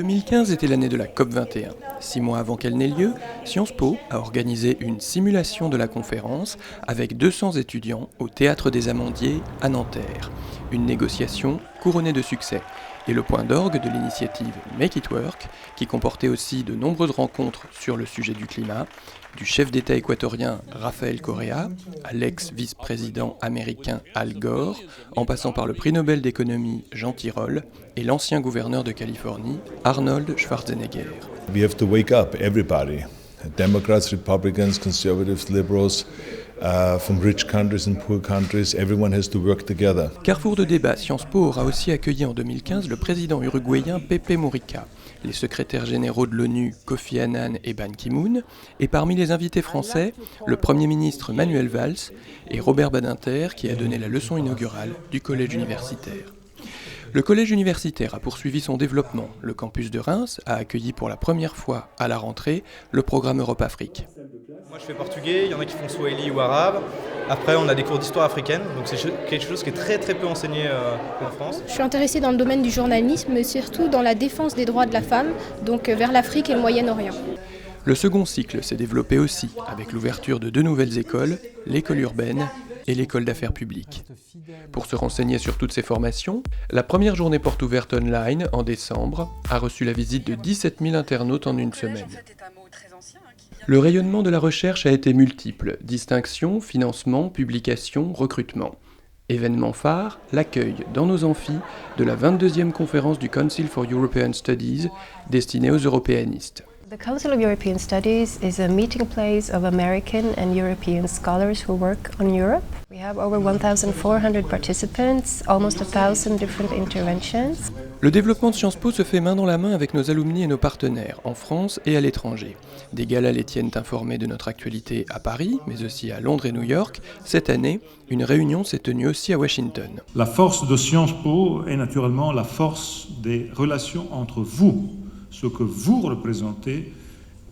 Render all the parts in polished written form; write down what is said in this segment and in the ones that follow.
2015 était l'année de la COP21. 6 mois avant qu'elle n'ait lieu, Sciences Po a organisé une simulation de la conférence avec 200 étudiants au Théâtre des Amandiers à Nanterre. Une négociation couronnée de succès et le point d'orgue de l'initiative Make It Work, qui comportait aussi de nombreuses rencontres sur le sujet du climat, du chef d'État équatorien Rafael Correa à l'ex-vice-président américain Al Gore, en passant par le prix Nobel d'économie Jean Tirole et l'ancien gouverneur de Californie Arnold Schwarzenegger. We have to wake up, everybody. Democrats, Republicans, conservatives, liberals, from rich countries and poor countries, everyone has to work together. Carrefour de débat, Sciences Po aura aussi accueilli en 2015 le président uruguayen Pepe Mujica, les secrétaires généraux de l'ONU Kofi Annan et Ban Ki-moon, et parmi les invités français, le Premier ministre Manuel Valls et Robert Badinter qui a donné la leçon inaugurale du collège universitaire. Le collège universitaire a poursuivi son développement. Le campus de Reims a accueilli pour la première fois à la rentrée le programme Europe-Afrique. Moi je fais portugais, il y en a qui font swahili ou arabe. Après on a des cours d'histoire africaine, donc c'est quelque chose qui est très peu enseigné en France. Je suis intéressée dans le domaine du journalisme, mais surtout dans la défense des droits de la femme, donc vers l'Afrique et le Moyen-Orient. Le second cycle s'est développé aussi avec l'ouverture de 2 nouvelles écoles, l'école urbaine et l'école d'affaires publiques. Pour se renseigner sur toutes ces formations, la première journée porte ouverte online en décembre a reçu la visite de 17 000 internautes en une semaine. Le rayonnement de la recherche a été multiple, distinction, financement, publication, recrutement. Événement phare, l'accueil dans nos amphis de la 22e conférence du Council for European Studies destinée aux européanistes. The Council of European Studies is a meeting place of American and European scholars who work on Europe. We have over 1,400 participants, almost 1,000 different interventions. Le développement de Sciences Po se fait main dans la main avec nos alumni et nos partenaires, en France et à l'étranger. Des galas les tiennent informés de notre actualité à Paris, mais aussi à Londres et New York. Cette année, une réunion s'est tenue aussi à Washington. La force de Sciences Po est naturellement la force des relations entre vous, ce que vous représentez,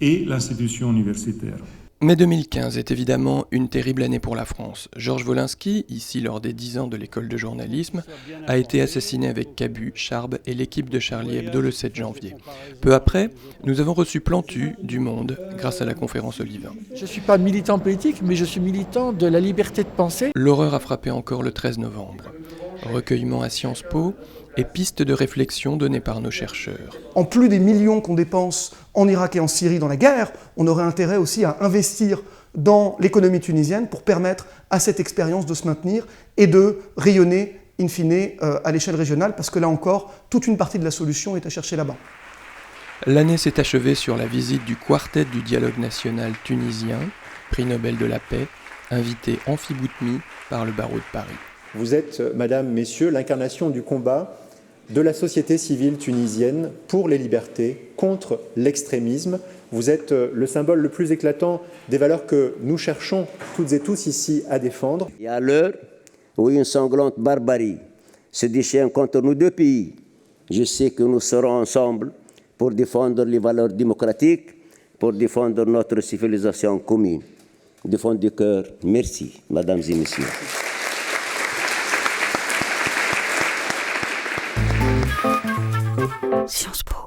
et l'institution universitaire. Mai 2015 est évidemment une terrible année pour la France. Georges Wolinski, ici lors des 10 ans de l'école de journalisme, a été assassiné avec Cabu, Charb et l'équipe de Charlie Hebdo le 7 janvier. Peu après, nous avons reçu Plantu du Monde grâce à la conférence Olivain. Je ne suis pas militant politique, mais je suis militant de la liberté de penser. L'horreur a frappé encore le 13 novembre. Recueillement à Sciences Po et pistes de réflexion données par nos chercheurs. En plus des millions qu'on dépense en Irak et en Syrie dans la guerre, on aurait intérêt aussi à investir dans l'économie tunisienne pour permettre à cette expérience de se maintenir et de rayonner, in fine, à l'échelle régionale, parce que là encore, toute une partie de la solution est à chercher là-bas. L'année s'est achevée sur la visite du quartet du dialogue national tunisien, prix Nobel de la paix, invité Amphi Boutmi par le barreau de Paris. Vous êtes, Madame, Messieurs, l'incarnation du combat de la société civile tunisienne pour les libertés, contre l'extrémisme. Vous êtes le symbole le plus éclatant des valeurs que nous cherchons toutes et tous ici à défendre. Et à l'heure où une sanglante barbarie se déchaîne contre nos deux pays, je sais que nous serons ensemble pour défendre les valeurs démocratiques, pour défendre notre civilisation commune. De fond du cœur, merci, Mesdames et Messieurs. Sciences Po.